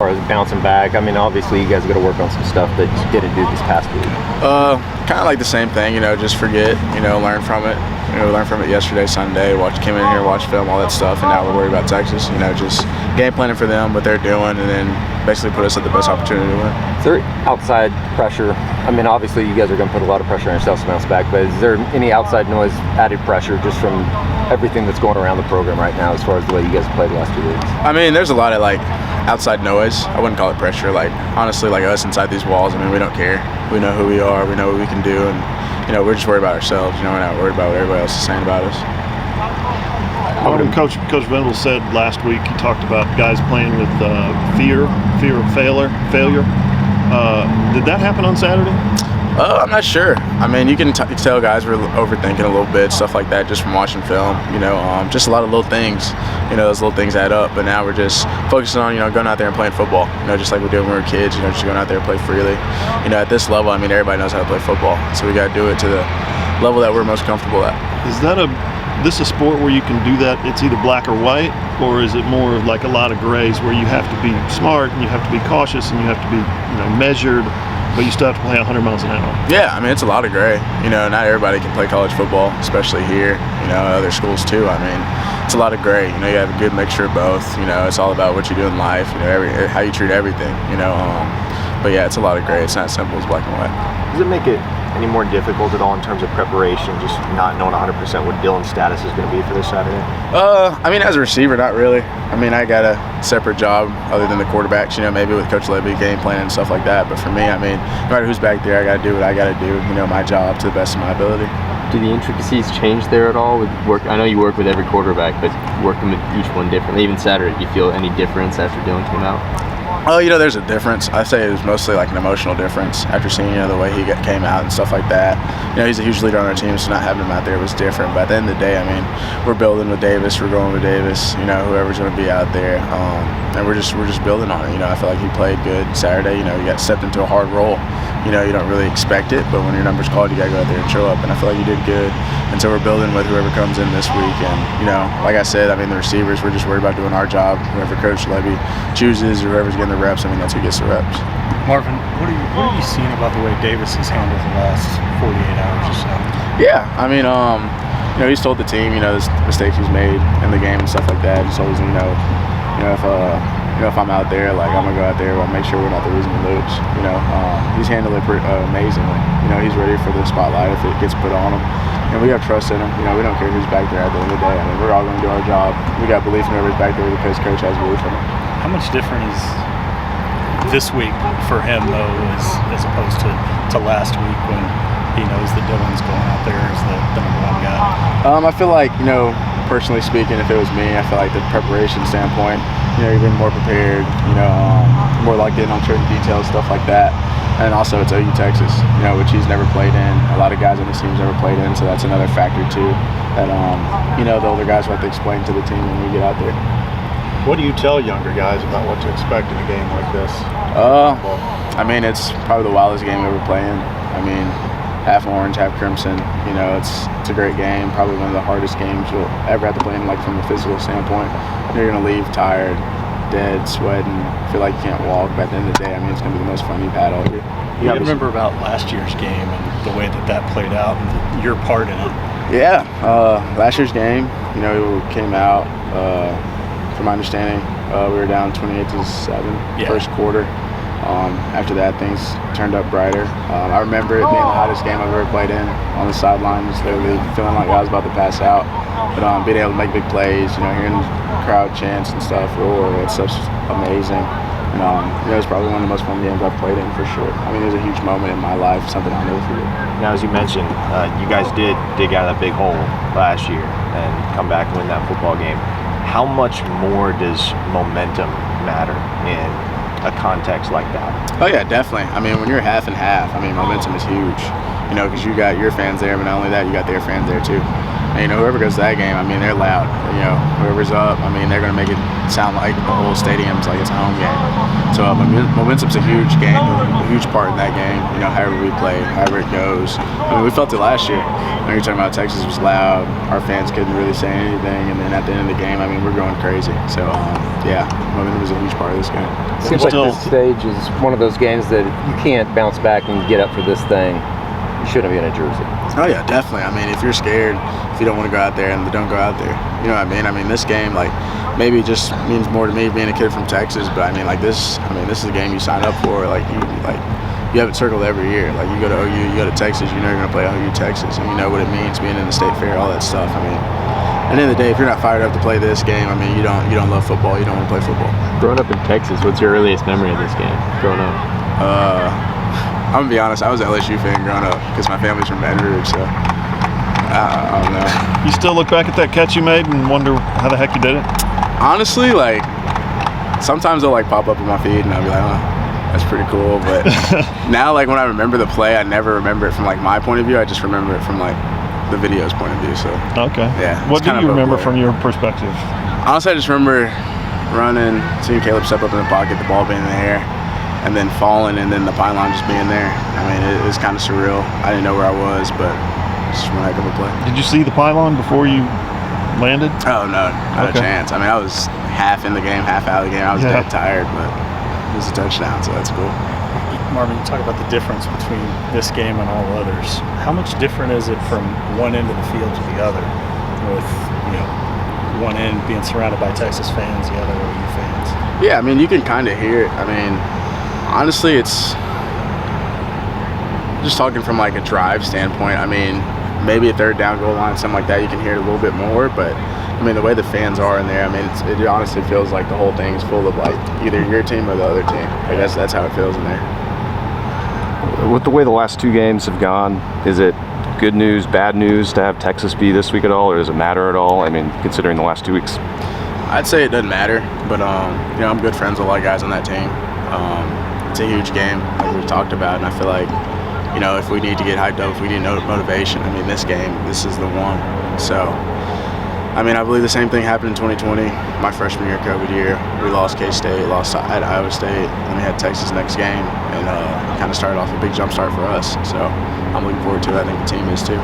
As bouncing back, I mean, obviously you guys got to work on some stuff that you didn't do this past week. Kind of like the same thing, just forget, learn from it. Learn from it yesterday, Sunday, came in here, watched film, all that stuff, and now we're worried about Texas. Just game planning for them, what they're doing, and then basically put us at the best opportunity to win. Is there outside pressure? I mean, obviously you guys are going to put a lot of pressure on yourselves to bounce back, but is there any outside noise, added pressure just from everything that's going around the program right now as far as the way you guys played the last 2 weeks? I mean, there's a lot of outside noise. I wouldn't call it pressure. Honestly, us inside these walls, I mean, we don't care. We know who we are. We know what we can do, and we're just worried about ourselves. We're not worried about what everybody else is saying about us. Coach Vendel said last week, he talked about guys playing with fear of failure. Did that happen on Saturday? I'm not sure. I mean, you can tell guys were overthinking a little bit, stuff like that, just from watching film. Just a lot of little things. Those little things add up. But now we're just focusing on, going out there and playing football. Just like we did when we were kids. Just going out there and play freely. At this level, I mean, everybody knows how to play football. So we got to do it to the level that we're most comfortable at. Is that this a sport where you can do that? It's either black or white, or is it more like a lot of grays where you have to be smart and you have to be cautious and you have to be, measured? But you still have to play 100 miles an hour. Yeah, I mean, it's a lot of gray. Not everybody can play college football, especially here. Other schools too. I mean, it's a lot of gray. You have a good mixture of both. It's all about what you do in life. How you treat everything. But yeah, it's a lot of gray. It's not as simple as black and white. Does it make it any more difficult at all in terms of preparation, just not knowing 100% what Dylan's status is going to be for this Saturday? I mean, as a receiver, not really. I mean, I got a separate job other than the quarterbacks, maybe with Coach Levy, game planning and stuff like that. But for me, I mean, no matter who's back there, I got to do what I got to do, my job to the best of my ability. Do the intricacies change there at all with work? I know you work with every quarterback, but working with each one differently. Even Saturday, do you feel any difference after Dylan came out? Oh, there's a difference. I say it was mostly an emotional difference after seeing, the way he came out and stuff like that. He's a huge leader on our team, so not having him out there was different. But at the end of the day, I mean, we're building with Davis. We're going with Davis. Whoever's going to be out there, and we're just building on it. I feel like he played good Saturday. He got stepped into a hard role. You don't really expect it, but when your number's called, you got to go out there and show up. And I feel like you did good. And so we're building with whoever comes in this week. And like I said, I mean, the receivers, we're just worried about doing our job. Whoever Coach Levy chooses or whoever's getting the reps, I mean, that's who gets the reps. Marvin, what are you seeing about the way Davis has handled the last 48 hours or so? Yeah, I mean, he's told the team, the mistakes he's made in the game and stuff like that. He's always, if I'm out there, I'm gonna go out there, I'll make sure we're not the reason we lose. He's handled it amazingly. He's ready for the spotlight if it gets put on him. And we have trust in him. We don't care who's back there at the end of the day. I mean, we're all gonna do our job. We got belief in whoever's back there because Coach has belief in him. How much different is this week for him though, as opposed to last week when he knows that Dylan's going out there as the number one guy? I feel like, personally speaking, if it was me, I feel like the preparation standpoint, you've been more prepared, more locked in on certain details, stuff like that. And also it's OU Texas, which he's never played in. A lot of guys on this team's never played in, so that's another factor too. That the older guys will have to explain to the team when we get out there. What do you tell younger guys about what to expect in a game like this? I mean, it's probably the wildest game we ever play in. I mean, half orange, half crimson. It's a great game. Probably one of the hardest games you'll ever have to play in, from a physical standpoint. You're gonna leave tired, dead, sweating, feel like you can't walk. But at the end of the day, I mean, it's gonna be the most fun you've had all year. You remember about last year's game and the way that played out and your part in it? Yeah, last year's game, we came out. From my understanding, we were down 28-7 first quarter. After that, things turned up brighter. I remember it being the hottest game I've ever played in on the sidelines, literally feeling like I was about to pass out. But being able to make big plays, hearing the crowd chants and stuff, roar, that stuff's amazing. And it was probably one of the most fun games I've played in for sure. I mean, it was a huge moment in my life, something I'll never forget. Now, as you mentioned, you guys did dig out of that big hole last year and come back and win that football game. How much more does momentum matter in a context like that? Oh yeah, definitely. I mean, when you're half and half, I mean, momentum is huge. Because you got your fans there, but not only that, you got their fans there too. And, you know, whoever goes to that game, I mean, they're loud. You know, whoever's up, I mean, they're going to make it sound like the whole stadium's like it's a home game. So momentum's a huge game, a huge part in that game. You know, however we play, however it goes. I mean, we felt it last year. When you're talking about Texas was loud, our fans couldn't really say anything, and then at the end of the game, I mean, we're going crazy. So, yeah, momentum was a huge part of this game. Seems like this stage is one of those games that you can't bounce back and get up for this thing. You shouldn't be in a jersey. Oh yeah, definitely. I mean, if you're scared, if you don't want to go out there, and don't go out there. You know what I mean? I mean, this game, like, maybe just means more to me being a kid from Texas, but I mean, like this is a game you sign up for. Like you have it circled every year. Like you go to OU, you go to Texas, you know you're gonna play OU Texas, and you know what it means being in the state fair, all that stuff. I mean, at the end of the day, if you're not fired up to play this game, I mean, you don't love football. You don't want to play football. Growing up in Texas, what's your earliest memory of this game? Growing up. I'm gonna be honest. I was an LSU fan growing up because my family's from Baton Rouge, so I don't know. You still look back at that catch you made and wonder how the heck you did it? Honestly, like sometimes they'll like pop up in my feed and I'll be like, oh, that's pretty cool. But now, like when I remember the play, I never remember it from like my point of view. I just remember it from like the video's point of view. So okay, yeah. What do you remember from your perspective? Honestly, I just remember running, seeing Caleb step up in the pocket, the ball being in the air, and then falling, and then the pylon just being there. I mean, it was kind of surreal. I didn't know where I was, but just one heck of a play. Did you see the pylon before you landed? Oh no, not a chance. I mean, I was half in the game, half out of the game. I was dead tired, but it was a touchdown, so that's cool. Marvin, you talk about the difference between this game and all others. How much different is it from one end of the field to the other, with one end being surrounded by Texas fans, the other OU fans? Yeah, I mean, you can kind of hear it. I mean, honestly, it's just talking from like a drive standpoint. I mean, maybe a third down goal line, something like that, you can hear it a little bit more. But I mean, the way the fans are in there, I mean, it honestly feels like the whole thing is full of like either your team or the other team. I guess that's how it feels in there. With the way the last two games have gone, is it good news, bad news to have Texas be this week at all, or does it matter at all? I mean, considering the last 2 weeks. I'd say it doesn't matter, but I'm good friends with a lot of guys on that team. It's a huge game, like we've talked about, and I feel like, if we need to get hyped up, if we need motivation, I mean, this is the one. So, I mean, I believe the same thing happened in 2020, my freshman year, COVID year. We lost K-State, lost at Iowa State, and we had Texas next game, and kind of started off a big jump start for us. So, I'm looking forward to it. I think the team is too.